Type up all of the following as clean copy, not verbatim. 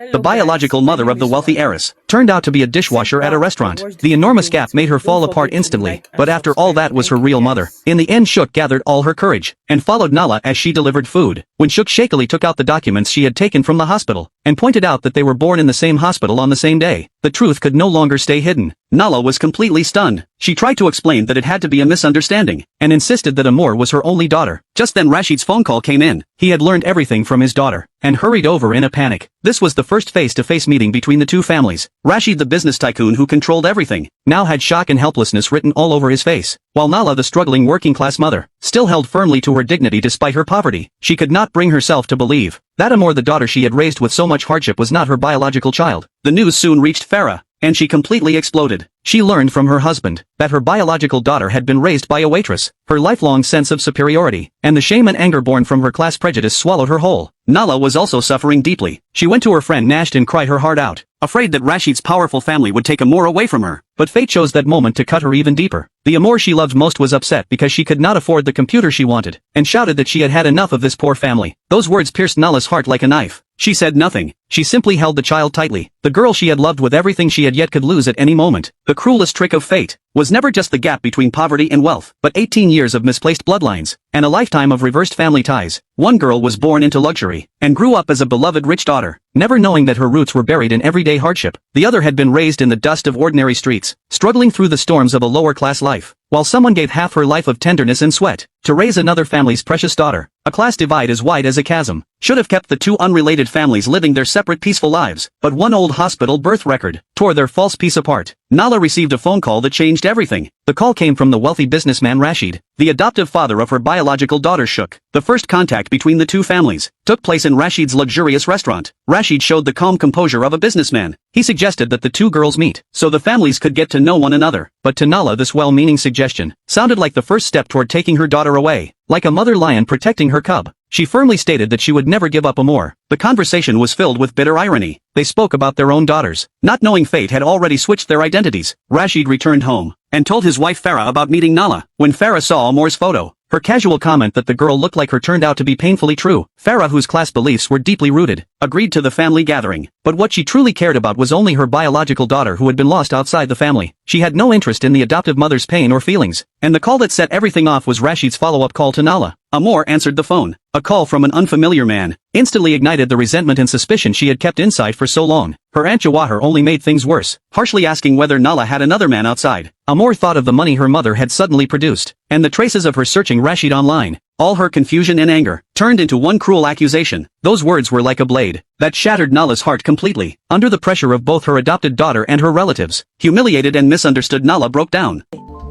The Hello guys, biological my mother of name the is wealthy Fahad. heiress turned out to be a Sit dishwasher at a back and restaurant. watch The this enormous video. gap made her fall Don't apart forget to instantly, like and but after all subscribe. that was her Thank you real mother. guys. In the end, Shook gathered all her courage and followed Nala as she delivered food. When Shook shakily took out the documents she had taken from the hospital and pointed out that they were born in the same hospital on the same day, the truth could no longer stay hidden. Nala was completely stunned. She tried to explain that it had to be a misunderstanding and insisted that Amor was her only daughter. Just then Rashid's phone call came in. He had learned everything from his daughter and hurried over in a panic. This was the first face-to-face meeting between the two families. Rashid, the business tycoon who controlled everything, now had shock and helplessness written all over his face, while Nala, the struggling working-class mother, still held firmly to her dignity despite her poverty. She could not bring herself to believe that Amor, the daughter she had raised with so much hardship, was not her biological child. The news soon reached Farah, and she completely exploded. She learned from her husband that her biological daughter had been raised by a waitress. Her lifelong sense of superiority and the shame and anger born from her class prejudice swallowed her whole. Nala was also suffering deeply. She went to her friend Nasht and cried her heart out, afraid that Rashid's powerful family would take Amor away from her. But fate chose that moment to cut her even deeper. The Amor she loved most was upset because she could not afford the computer she wanted, and shouted that she had had enough of this poor family. Those words pierced Nala's heart like a knife. She said nothing. She simply held the child tightly. The girl she had loved with everything she had yet could lose at any moment. The cruelest trick of fate was never just the gap between poverty and wealth, but 18 years of misplaced bloodlines, and a lifetime of reversed family ties. One girl was born into luxury, and grew up as a beloved rich daughter, never knowing that her roots were buried in everyday hardship. The other had been raised in the dust of ordinary streets, struggling through the storms of a lower-class life, while someone gave half her life of tenderness and sweat to raise another family's precious daughter. A class divide as wide as a chasm should have kept the two unrelated families living their separate peaceful lives, but one old hospital birth record tore their false peace apart. Nala received a phone call that changed everything. The call came from the wealthy businessman Rashid, the adoptive father of her biological daughter Shook. The first contact between the two families took place in Rashid's luxurious restaurant. Rashid showed the calm composure of a businessman. He suggested that the two girls meet, so the families could get to know one another. But to Nala, this well-meaning suggestion sounded like the first step toward taking her daughter away, like a mother lion protecting her cub. She firmly stated that she would never give up Amor. The conversation was filled with bitter irony. They spoke about their own daughters, not knowing fate had already switched their identities. Rashid returned home and told his wife Farah about meeting Nala. When Farah saw Amor's photo, her casual comment that the girl looked like her turned out to be painfully true. Farah, whose class beliefs were deeply rooted, agreed to the family gathering. But what she truly cared about was only her biological daughter who had been lost outside the family. She had no interest in the adoptive mother's pain or feelings, and the call that set everything off was Rashid's follow-up call to Nala. Amor answered the phone. A call from an unfamiliar man instantly ignited the resentment and suspicion she had kept inside for so long. Her Aunt Jawahar only made things worse, harshly asking whether Nala had another man outside. Amor thought of the money her mother had suddenly produced, and the traces of her searching Rashid online. All her confusion and anger turned into one cruel accusation. Those words were like a blade that shattered Nala's heart completely. Under the pressure of both her adopted daughter and her relatives, humiliated and misunderstood, Nala broke down.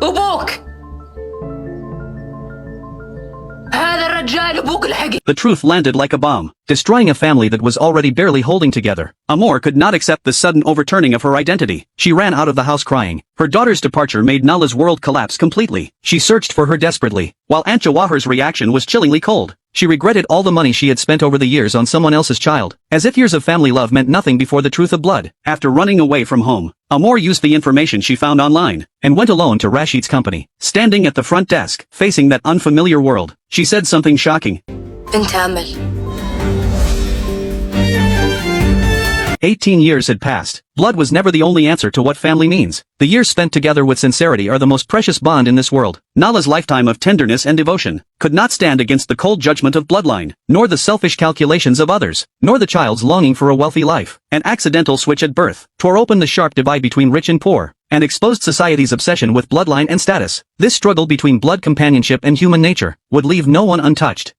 أبوك هذا الرجال أبوك الحقيقي. The truth landed like a bomb, destroying a family that was already barely holding together. Amor could not accept the sudden overturning of her identity. She ran out of the house crying. Her daughter's departure made Nala's world collapse completely. She searched for her desperately, while Aunt Jawahar's reaction was chillingly cold. She regretted all the money she had spent over the years on someone else's child, as if years of family love meant nothing before the truth of blood. After running away from home, Amor used the information she found online, and went alone to Rashid's company. Standing at the front desk, facing that unfamiliar world, she said something shocking. بنت أمل 18 years had passed. Blood was never the only answer to what family means. The years spent together with sincerity are the most precious bond in this world. Nala's lifetime of tenderness and devotion could not stand against the cold judgment of bloodline, nor the selfish calculations of others, nor the child's longing for a wealthy life. An accidental switch at birth tore open the sharp divide between rich and poor, and exposed society's obsession with bloodline and status. This struggle between blood companionship and human nature would leave no one untouched.